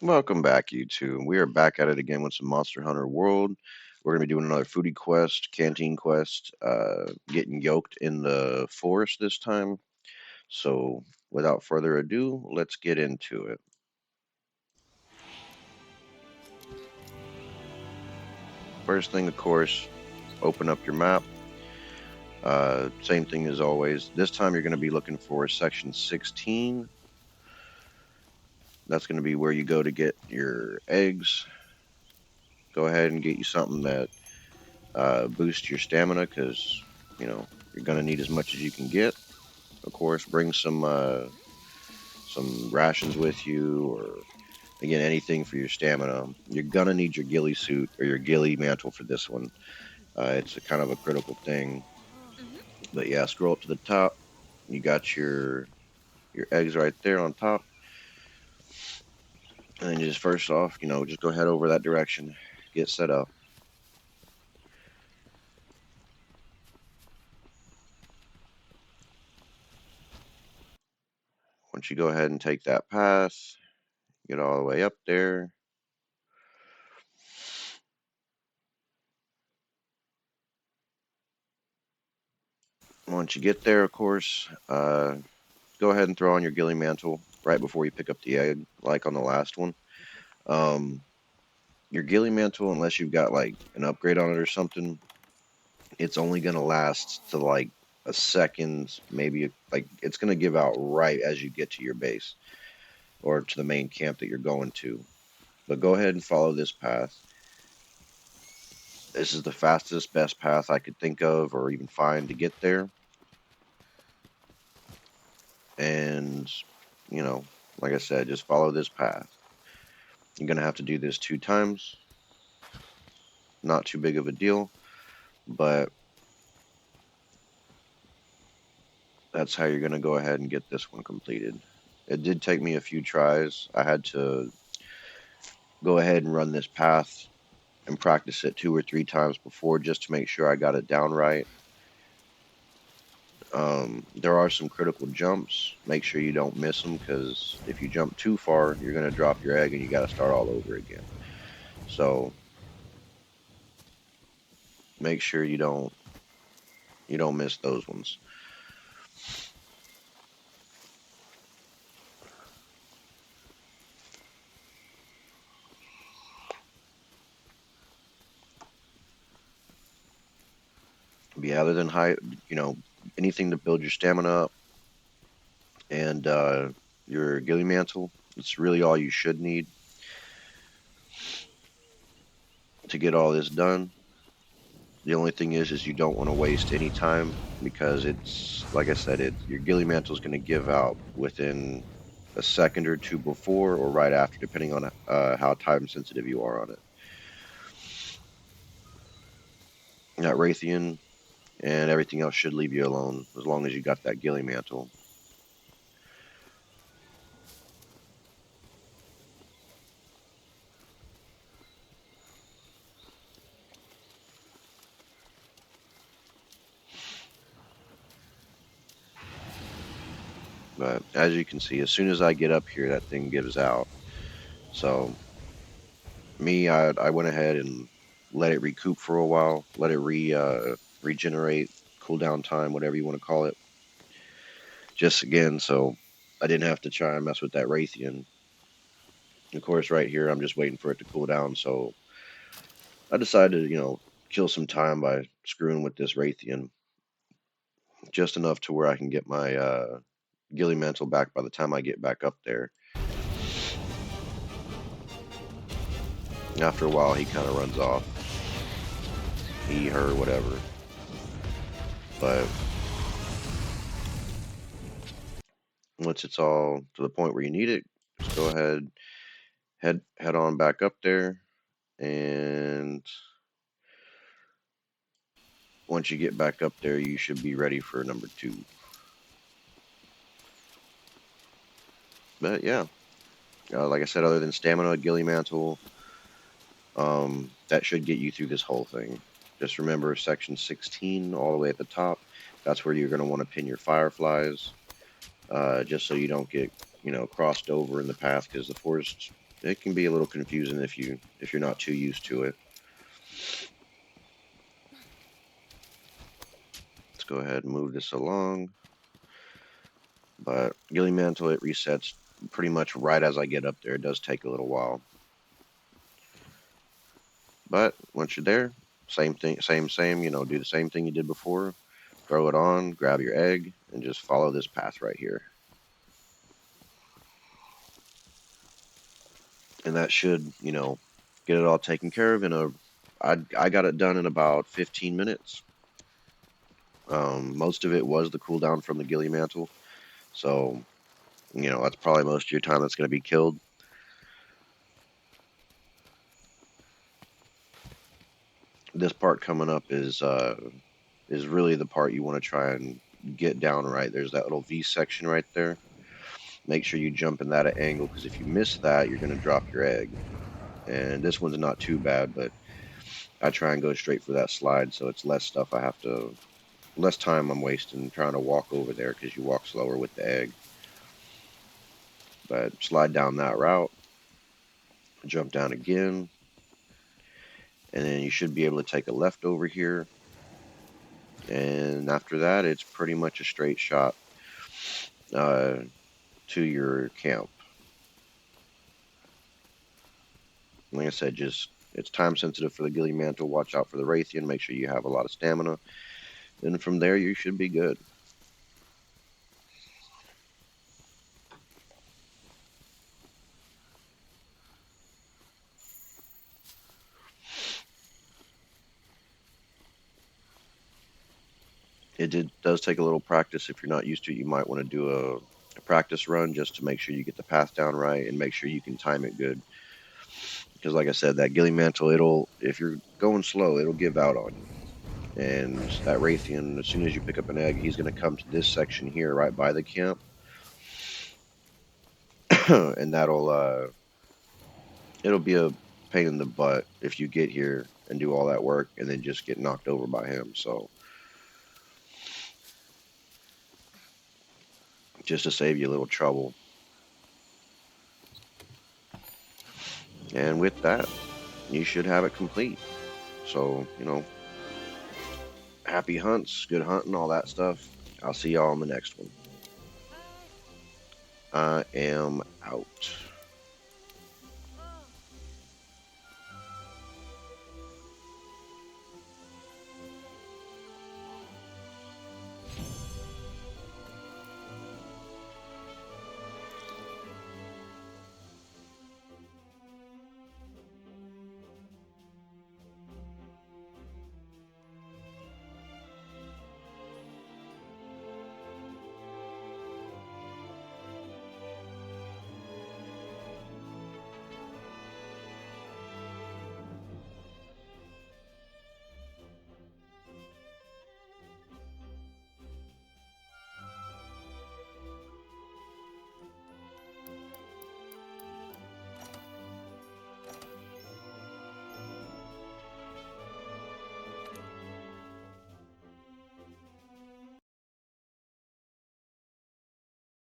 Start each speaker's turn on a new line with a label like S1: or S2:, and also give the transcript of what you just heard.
S1: Welcome back, YouTube. We are back at it again with some Monster Hunter World. We're going to be doing another foodie quest, canteen quest, getting yoked in the forest this time. So, without further ado, let's get into it. First thing, of course, open up your map. Same thing as always. This time you're going to be looking for section 16. That's going to be where you go to get your eggs. Go ahead and get you something that boosts your stamina because, you're going to need as much as you can get. Of course, bring some rations with you, or again anything for your stamina. You're gonna need your ghillie suit or your ghillie mantle for this one. It's a kind of a critical thing. But yeah, scroll up to the top. You got your eggs right there on top, and then just first off, just go head over that direction, get set up. Once you go ahead and take that path, get all the way up there. Once you get there, of course, go ahead and throw on your ghillie mantle right before you pick up the egg, like on the last one. Um, your ghillie mantle, unless you've got like an upgrade on it or something, it's only gonna last to like a second, maybe like it's gonna give out right as you get to your base or to the main camp that you're going to. But go ahead and follow this path. This is the fastest, best path I could think of or even find to get there. And, you know, like I said, just follow this path. You're gonna have to do this 2 times. Not too big of a deal, but that's how you're going to go ahead and get this one completed. It did take me a few tries. I had to go ahead and run this path and practice it 2 or 3 times before just to make sure I got it down right. There are some critical jumps. Make sure you don't miss them because if you jump too far, you're going to drop your egg and you got to start all over again. So make sure you don't miss those ones. But yeah, other than anything to build your stamina up and your ghillie mantle, it's really all you should need to get all this done. The only thing is you don't want to waste any time because it's like I said, your ghillie mantle is going to give out within a second or two before or right after, depending on how time sensitive you are on it. That Raytheon and everything else should leave you alone as long as you got that ghillie mantle. But as you can see, as soon as I get up here, that thing gives out. So I went ahead and let it recoup for a while, let it regenerate, cooldown time, whatever you want to call it. Just again, so I didn't have to try and mess with that Raytheon. Of course, right here, I'm just waiting for it to cool down. So I decided to, kill some time by screwing with this Raytheon, just enough to where I can get my ghillie mantle back by the time I get back up there. After a while, he kind of runs off. He, her, whatever. But once it's all to the point where you need it, just go ahead, head on back up there, and once you get back up there, you should be ready for number 2. But yeah, like I said, other than stamina, ghillie mantle, that should get you through this whole thing. Just remember section 16 all the way at the top. That's where you're going to want to pin your fireflies, just so you don't get, crossed over in the path because the forest it can be a little confusing if you're not too used to it. Let's go ahead and move this along. But Gilly Mantle, it resets pretty much right as I get up there. It does take a little while. But once you're there, same thing, same, do the same thing you did before. Throw it on, grab your egg, and just follow this path right here. And that should, get it all taken care of I got it done in about 15 minutes. Most of it was the cooldown from the Gilly Mantle. So, that's probably most of your time that's going to be killed. This part coming up is really the part you want to try and get down right. There's that little V section right there. Make sure you jump in that at angle because if you miss that, you're going to drop your egg. And this one's not too bad, but I try and go straight for that slide so it's less stuff less time I'm wasting trying to walk over there because you walk slower with the egg. But slide down that route, jump down again, and then you should be able to take a left over here. And after that, it's pretty much a straight shot uh, to your camp. Like I said, it's time sensitive for the Gilly Mantle. Watch out for the Raytheon. Make sure you have a lot of stamina. And from there, you should be good. Does take a little practice. If you're not used to it, you might want to do a practice run just to make sure you get the path down right and make sure you can time it good. Because like I said, that Gilly Mantle, if you're going slow, it'll give out on you. And that Raytheon, as soon as you pick up an egg, he's going to come to this section here right by the camp. And it'll be a pain in the butt if you get here and do all that work and then just get knocked over by him. So just to save you a little trouble. And with that, you should have it complete. So, happy hunts, good hunting, all that stuff. I'll see y'all on the next one. I am out.